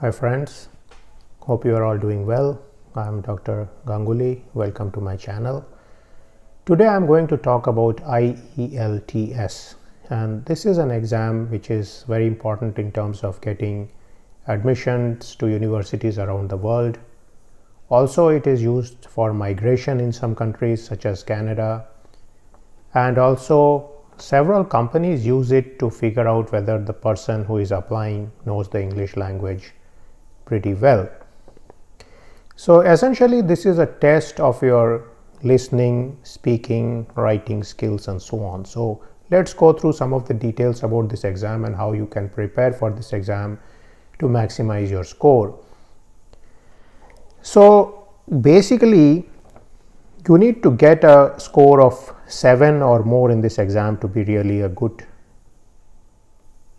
Hi friends, hope you are all doing well. I am Dr. Ganguly. Welcome to my channel. Today I am going to talk about IELTS, and this is an exam which is very important in terms of getting admissions to universities around the world. Also, it is used for migration in some countries such as Canada, and also several companies use it to figure out whether the person who is applying knows the English language pretty well. So essentially this is a test of your listening, speaking, writing skills and so on. So let's go through some of the details about this exam and how you can prepare for this exam to maximize your score. So basically you need to get a score of 7 or more in this exam to be really a good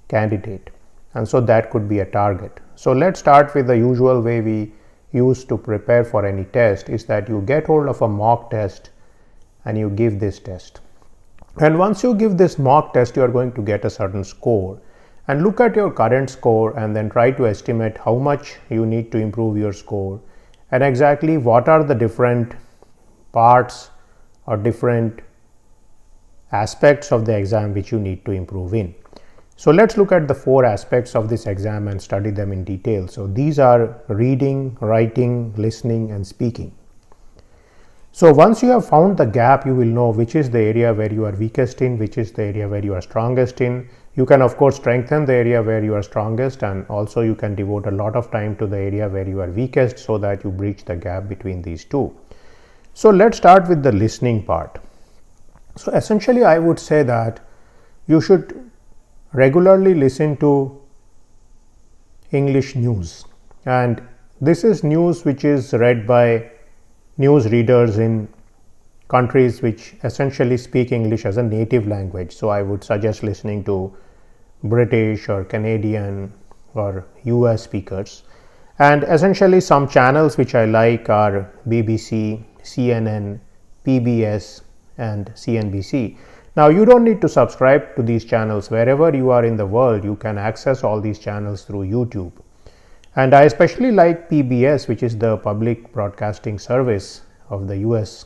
candidate, and so that could be a target. So let's start with the usual way we use to prepare for any test, is that you get hold of a mock test and you give this test. And once you give this mock test, you are going to get a certain score, and look at your current score and then try to estimate how much you need to improve your score and exactly what are the different parts or different aspects of the exam which you need to improve in. So let's look at the 4 aspects of this exam and study them in detail. So these are reading, writing, listening and speaking. So once you have found the gap, you will know which is the area where you are weakest in, which is the area where you are strongest in. You can of course strengthen the area where you are strongest, and also you can devote a lot of time to the area where you are weakest so that you bridge the gap between these two. So let's start with the listening part. So essentially I would say that you should regularly listen to English news, and this is news which is read by news readers in countries which essentially speak English as a native language. So I would suggest listening to British or Canadian or US speakers, and essentially some channels which I like are BBC, CNN, PBS and CNBC. Now you don't need to subscribe to these channels. Wherever you are in the world, you can access all these channels through YouTube. And I especially like PBS, which is the public broadcasting service of the US.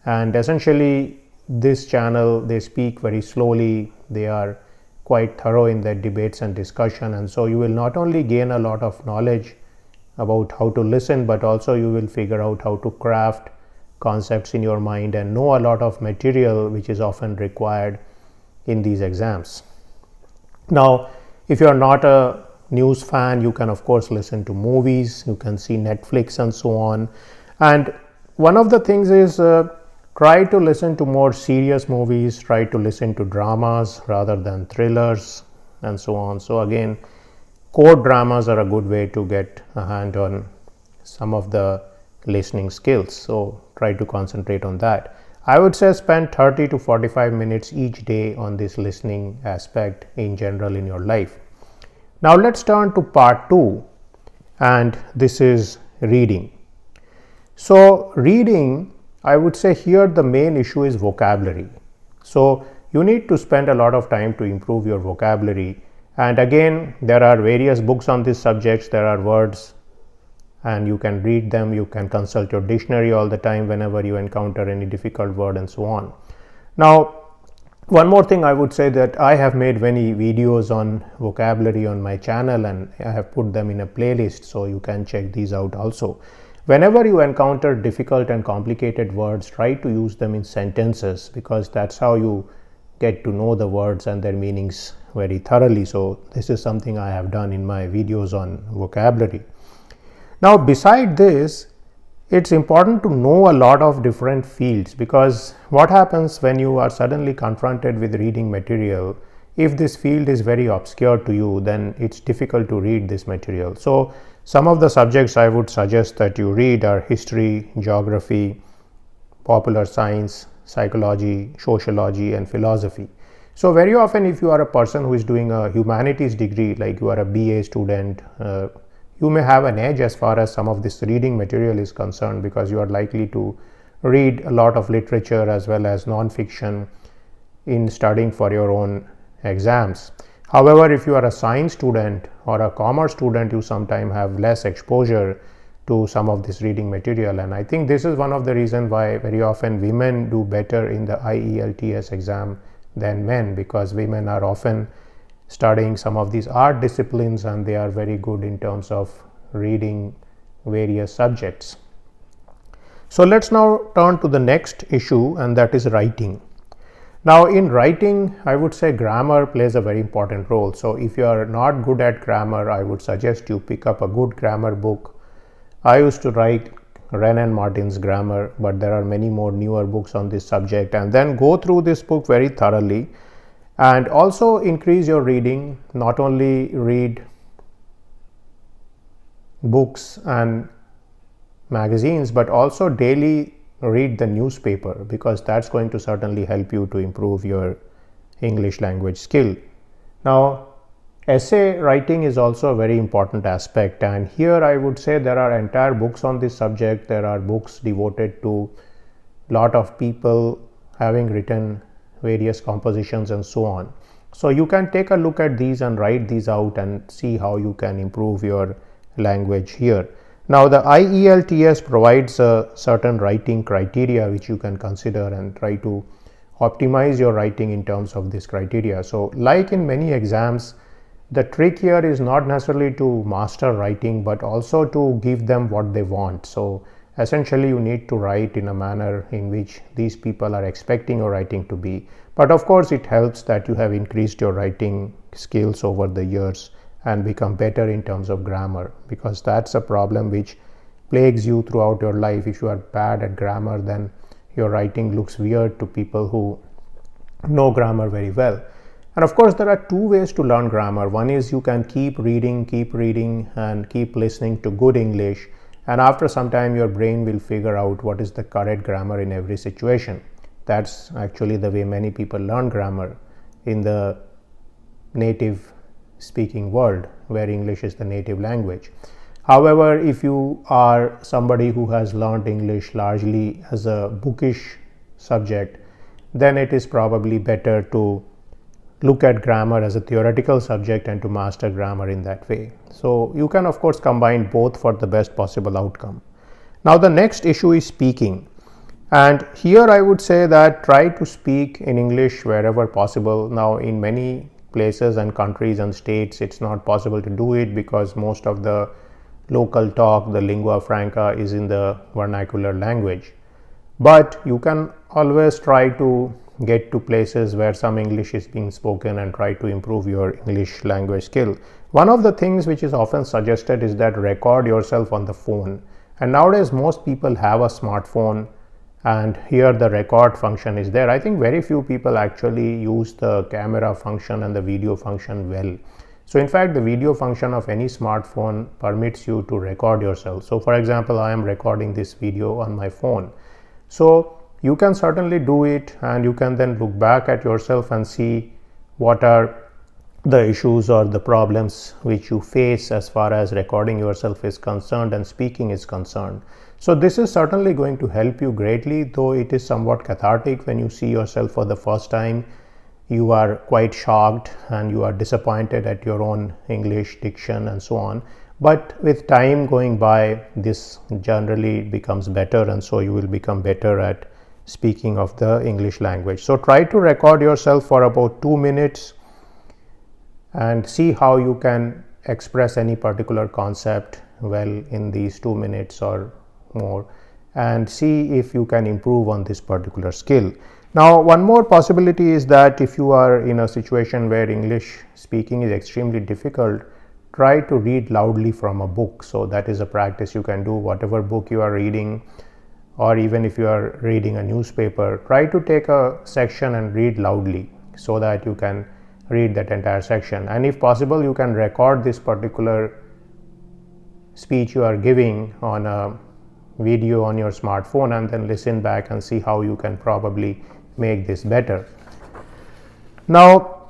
And essentially this channel, they speak very slowly, they are quite thorough in their debates and discussion, and so you will not only gain a lot of knowledge about how to listen, but also you will figure out how to craft concepts in your mind and know a lot of material which is often required in these exams. Now if you are not a news fan, you can of course listen to movies, you can see Netflix and so on. And one of the things is try to listen to more serious movies, try to listen to dramas rather than thrillers and so on. So again, court dramas are a good way to get a hand on some of the listening skills, so try to concentrate on that. I would say spend 30 to 45 minutes each day on this listening aspect in general in your life. Now let's turn to part 2, and this is reading. So reading, I would say here the main issue is vocabulary. So you need to spend a lot of time to improve your vocabulary, and again there are various books on these subjects. There are words and you can read them, you can consult your dictionary all the time whenever you encounter any difficult word and so on. Now one more thing I would say, that I have made many videos on vocabulary on my channel and I have put them in a playlist, so you can check these out also. Whenever you encounter difficult and complicated words, try to use them in sentences, because that's how you get to know the words and their meanings very thoroughly. So this is something I have done in my videos on vocabulary. Now beside this, it's important to know a lot of different fields, because what happens when you are suddenly confronted with reading material, if this field is very obscure to you, then it's difficult to read this material. So some of the subjects I would suggest that you read are history, geography, popular science, psychology, sociology and philosophy. So very often if you are a person who is doing a humanities degree, like you are a BA student, you may have an edge as far as some of this reading material is concerned, because you are likely to read a lot of literature as well as non-fiction in studying for your own exams. However, if you are a science student or a commerce student, you sometimes have less exposure to some of this reading material, and I think this is one of the reasons why very often women do better in the IELTS exam than men, because women are often studying some of these art disciplines and they are very good in terms of reading various subjects. So let's now turn to the next issue, and that is writing. Now in writing, I would say grammar plays a very important role. So if you are not good at grammar, I would suggest you pick up a good grammar book. I used to write Wren and Martin's grammar, but there are many more newer books on this subject, and then go through this book very thoroughly and also increase your reading. Not only read books and magazines, but also daily read the newspaper, because that's going to certainly help you to improve your English language skill. Now essay writing is also a very important aspect, and here I would say there are entire books on this subject. There are books devoted to a lot of people having written various compositions and so on. So you can take a look at these and write these out and see how you can improve your language here. Now the IELTS provides a certain writing criteria which you can consider and try to optimize your writing in terms of this criteria. So like in many exams, the trick here is not necessarily to master writing, but also to give them what they want. So essentially you need to write in a manner in which these people are expecting your writing to be. But of course it helps that you have increased your writing skills over the years and become better in terms of grammar, because that's a problem which plagues you throughout your life. If you are bad at grammar, then your writing looks weird to people who know grammar very well. And of course there are two ways to learn grammar. One is you can keep reading and keep listening to good English, and after some time your brain will figure out what is the correct grammar in every situation. That's actually the way many people learn grammar in the native speaking world, where English is the native language. However, if you are somebody who has learned English largely as a bookish subject, then it is probably better to look at grammar as a theoretical subject and to master grammar in that way. So you can of course combine both for the best possible outcome. Now the next issue is speaking, and here I would say that try to speak in English wherever possible. Now in many places and countries and states it's not possible to do it, because most of the local talk, the lingua franca, is in the vernacular language. But you can always try to get to places where some English is being spoken and try to improve your English language skill. One of the things which is often suggested is that record yourself on the phone, and nowadays most people have a smartphone, and here the record function is there. I think very few people actually use the camera function and the video function well. So in fact the video function of any smartphone permits you to record yourself. So for example, I am recording this video on my phone. So you can certainly do it, and you can then look back at yourself and see what are the issues or the problems which you face as far as recording yourself is concerned and speaking is concerned. So this is certainly going to help you greatly, though it is somewhat cathartic when you see yourself for the first time. You are quite shocked and you are disappointed at your own English diction and so on. But with time going by, this generally becomes better, and so you will become better at speaking of the English language. So try to record yourself for about 2 minutes and see how you can express any particular concept well in these 2 minutes or more, and see if you can improve on this particular skill. Now one more possibility is that if you are in a situation where English speaking is extremely difficult, try to read loudly from a book. So that is a practice you can do. Whatever book you are reading, or even if you are reading a newspaper, try to take a section and read loudly so that you can read that entire section. And if possible, you can record this particular speech you are giving on a video on your smartphone and then listen back and see how you can probably make this better. Now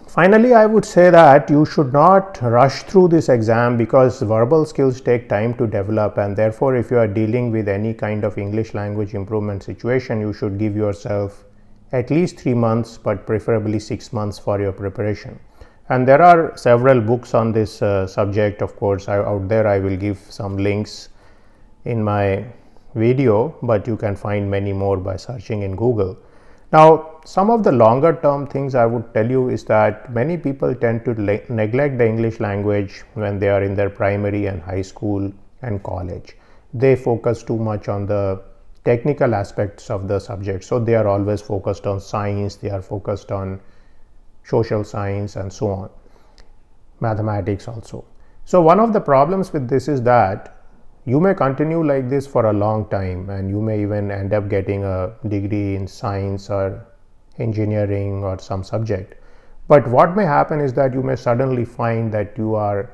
finally, I would say that you should not rush through this exam, because verbal skills take time to develop, and therefore if you are dealing with any kind of English language improvement situation, you should give yourself at least 3 months, but preferably 6 months for your preparation. And there are several books on this subject. Of course, out there I will give some links in my video, but you can find many more by searching in Google. Now, some of the longer term things I would tell you is that many people tend to neglect the English language when they are in their primary and high school and college. They focus too much on the technical aspects of the subject. So they are always focused on science, they are focused on social science and so on, mathematics also. So one of the problems with this is that you may continue like this for a long time, and you may even end up getting a degree in science or engineering or some subject. But what may happen is that you may suddenly find that you are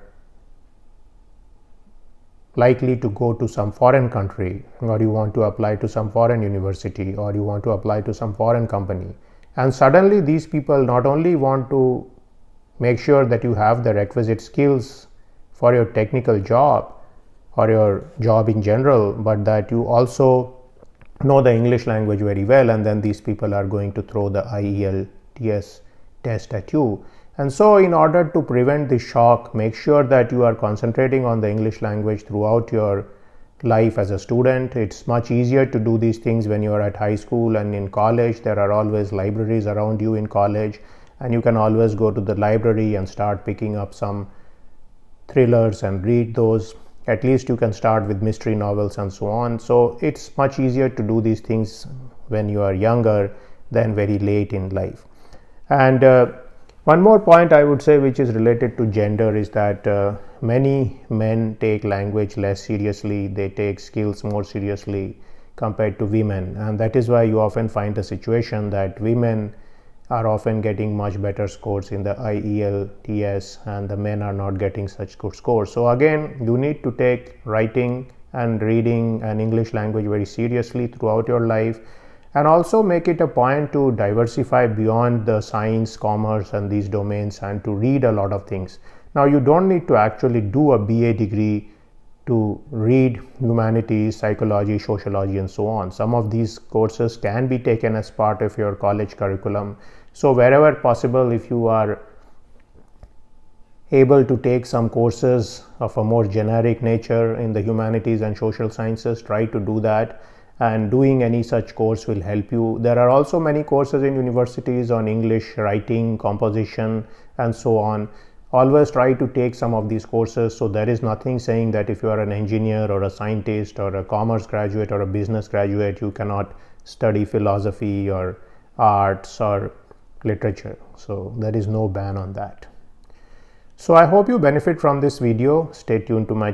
likely to go to some foreign country, or you want to apply to some foreign university, or you want to apply to some foreign company. And suddenly these people not only want to make sure that you have the requisite skills for your technical job or your job in general, but that you also know the English language very well, and then these people are going to throw the IELTS test at you. And so in order to prevent this shock, make sure that you are concentrating on the English language throughout your life as a student. It's much easier to do these things when you are at high school and in college. There are always libraries around you in college, and you can always go to the library and start picking up some thrillers and read those. At least you can start with mystery novels and so on. So it's much easier to do these things when you are younger than very late in life. And one more point I would say, which is related to gender, is that many men take language less seriously. They take skills more seriously compared to women, and that is why you often find a situation that women are often getting much better scores in the IELTS, and the men are not getting such good scores. So again, you need to take writing and reading and English language very seriously throughout your life, and also make it a point to diversify beyond the science, commerce and these domains, and to read a lot of things. Now, you don't need to actually do a BA degree to read humanities, psychology, sociology and so on. Some of these courses can be taken as part of your college curriculum. So wherever possible, if you are able to take some courses of a more generic nature in the humanities and social sciences, try to do that, and doing any such course will help you. There are also many courses in universities on English writing, composition and so on. Always try to take some of these courses. So there is nothing saying that if you are an engineer or a scientist or a commerce graduate or a business graduate, you cannot study philosophy or arts or literature. So there is no ban on that. So I hope you benefit from this video. Stay tuned to my